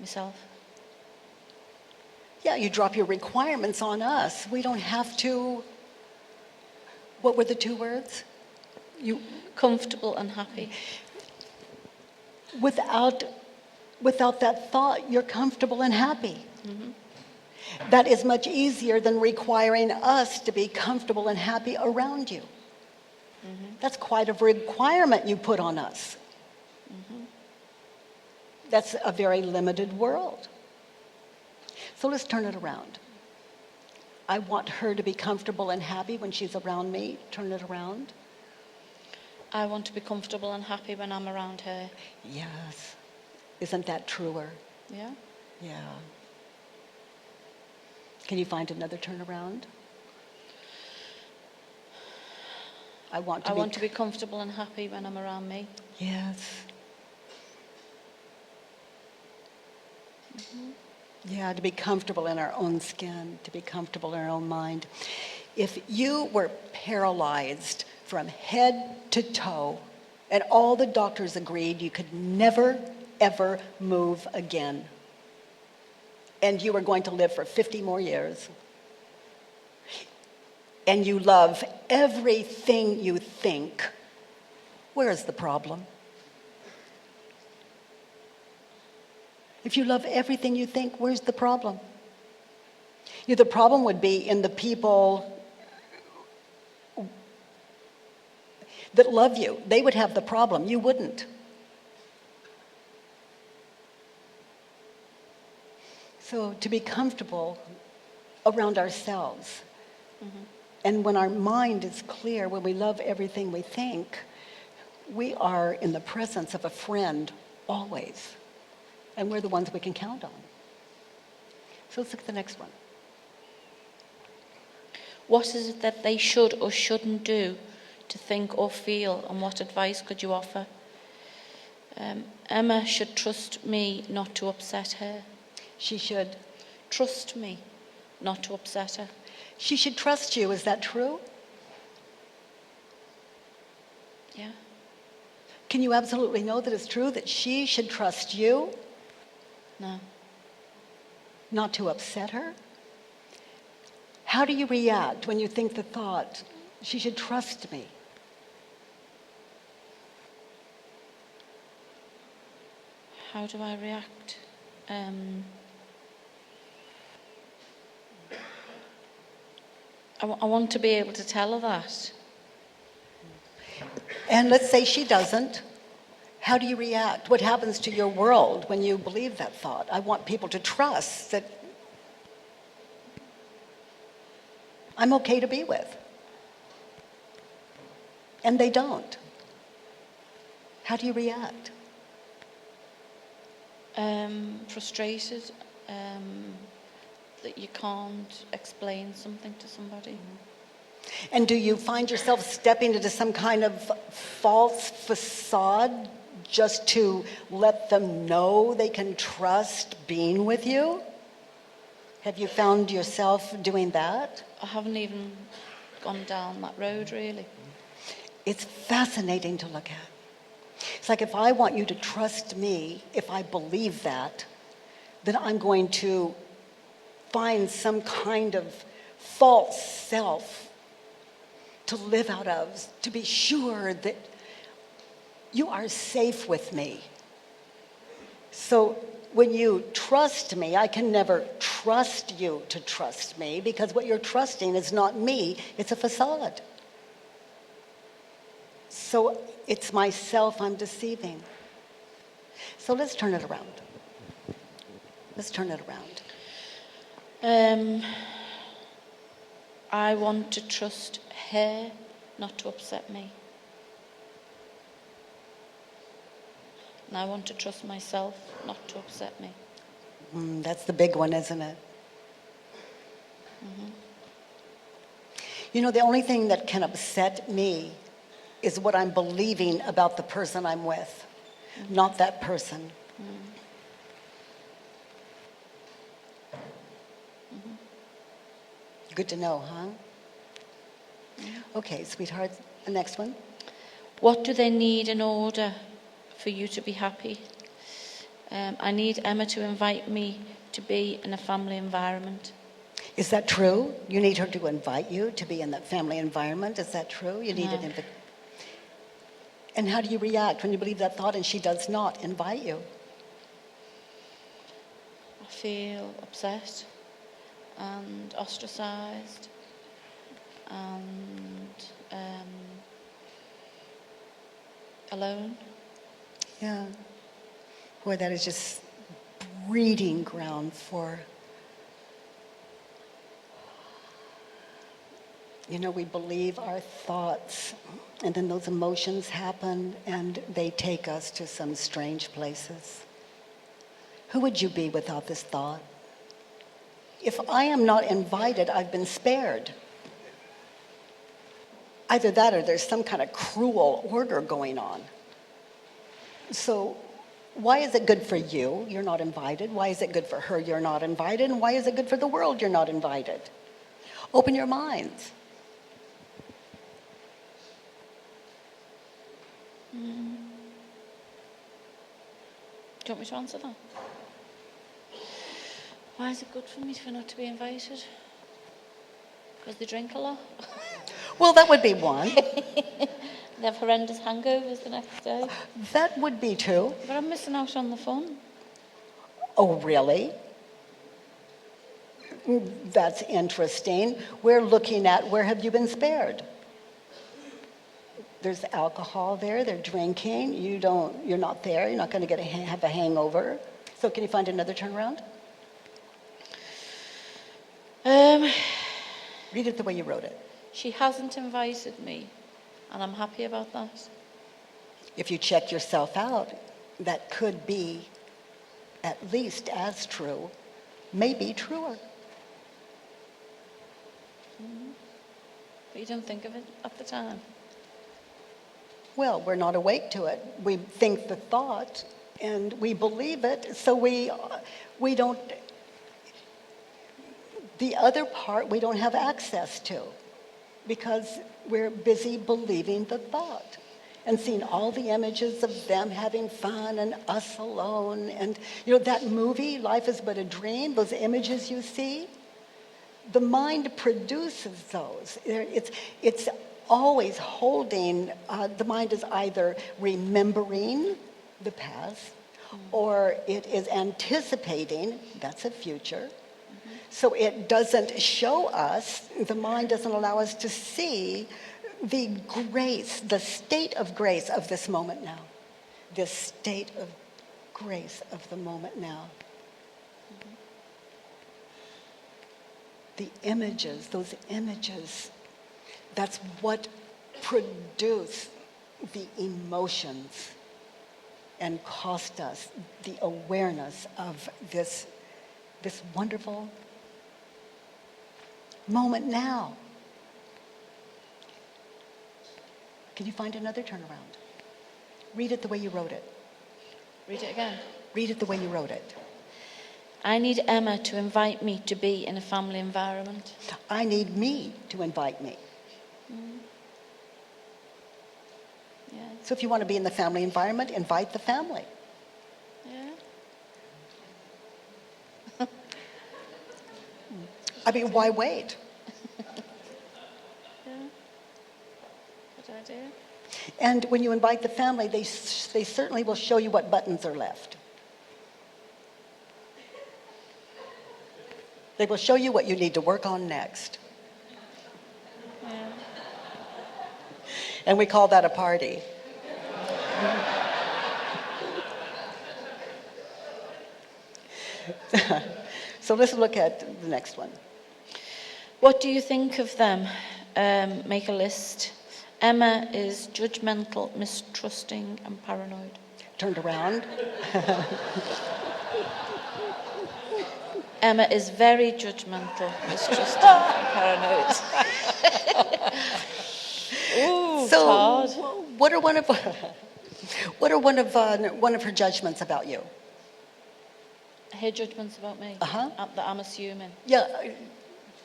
myself. Yeah, you drop your requirements on us. We don't have to. What were the two words? Comfortable and happy. Without that thought, you're comfortable and happy. Mm-hmm. That is much easier than requiring us to be comfortable and happy around you. Mm-hmm. That's quite a requirement you put on us. Mm-hmm. That's a very limited world. So let's turn it around. I want her to be comfortable and happy when she's around me. Turn it around. I want to be comfortable and happy when I'm around her. Yes. Isn't that truer? Yeah. Yeah. Can you find another turnaround? I want to be comfortable and happy when I'm around me. Yes. Mm-hmm. Yeah, to be comfortable in our own skin, to be comfortable in our own mind. If you were paralyzed from head to toe, and all the doctors agreed you could never, ever move again, and you were going to live for 50 more years, and you love everything you think, where is the problem? If you love everything you think, where's the problem? The problem would be in the people that love you. They would have the problem. You wouldn't. So to be comfortable around ourselves, Mm-hmm. and when our mind is clear, when we love everything we think, we are in the presence of a friend always. And we're the ones we can count on. So let's look at the next one. What is it that they should or shouldn't do to think or feel, and what advice could you offer? Emma should trust me not to upset her. She should Trust me not to upset her. She should trust you. Is that true? Yeah. Can you absolutely know that it's true that she should trust you? No. Not to upset her? How do you react when you think the thought, she should trust me? How do I react? I want to be able to tell her that. And let's say she doesn't. How do you react? What happens to your world when you believe that thought? I want people to trust that I'm okay to be with. And they don't. How do you react? Frustrated that you can't explain something to somebody. And do you find yourself stepping into some kind of false facade just to let them know they can trust being with you? Have you found yourself doing that? I haven't even gone down that road, really. It's fascinating to look at. It's like if I want you to trust me, if I believe that, then I'm going to find some kind of false self to live out of, to be sure that you are safe with me. So when you trust me, I can never trust you to trust me, because what you're trusting is not me, it's a facade. So it's myself I'm deceiving. So let's turn it around. Let's turn it around. I want to trust her not to upset me. And I want to trust myself not to upset me. That's the big one, isn't it? Mm-hmm. You know, the only thing that can upset me is what I'm believing about the person I'm with, not that person. Good to know, huh? Okay, sweetheart, the next one. What do they need in order for you to be happy? I need Emma to invite me to be in a family environment. Is that true? You need her to invite you to be in that family environment? Is that true? You need No. an invitation. And how do you react when you believe that thought and she does not invite you? I feel upset and ostracised and alone. Yeah. Boy, that is just breeding ground for, we believe our thoughts, and then those emotions happen, and they take us to some strange places. Who would you be without this thought? If I am not invited, I've been spared. Either that or there's some kind of cruel order going on. So why is it good for you? You're not invited. Why is it good for her? You're not invited. And why is it good for the world? You're not invited. Open your minds. Do you want me to answer that? Why is it good for me not to be invited? Because they drink a lot. Well, that would be one. They have horrendous hangovers the next day. That would be two. But I'm missing out on the fun. Oh, really? That's interesting. We're looking at where have you been spared? There's alcohol there, they're drinking, you're not there, you're not going to have a hangover. So can you find another turnaround? Read it the way you wrote it. She hasn't invited me, and I'm happy about that. If you check yourself out, that could be at least as true, maybe truer. But you don't think of it at the time. Well, we're not awake to it. We think the thought and we believe it, so we don't, the other part we don't have access to because we're busy believing the thought and seeing all the images of them having fun and us alone. And that movie, Life is But a Dream, those images you see, the mind produces those. It's always holding, the mind is either remembering the past or it is anticipating, that's a future. So it doesn't show us, the mind doesn't allow us to see the grace, the state of grace of this moment now. This state of grace of the moment now. The images, those images, that's what produce the emotions and cost us the awareness of this wonderful moment now. Can you find another turnaround? Read it the way you wrote it. Read it again. Read it the way you wrote it. I need Emma to invite me to be in a family environment. I need me to invite me. Yeah. So if you want to be in the family environment, invite the family. Yeah. I mean, why wait? Yeah. Good idea. And when you invite the family, they certainly will show you what buttons are left. They will show you what you need to work on next. Yeah. And we call that a party. So let's look at the next one. What do you think of them? Make a list. Emma is judgmental, mistrusting, and paranoid. Turned around. Emma is very judgmental, mistrusting, and paranoid. Ooh, So, Todd. what are one of her judgments about you? Her judgments about me. Uh-huh. That I'm assuming. Yeah,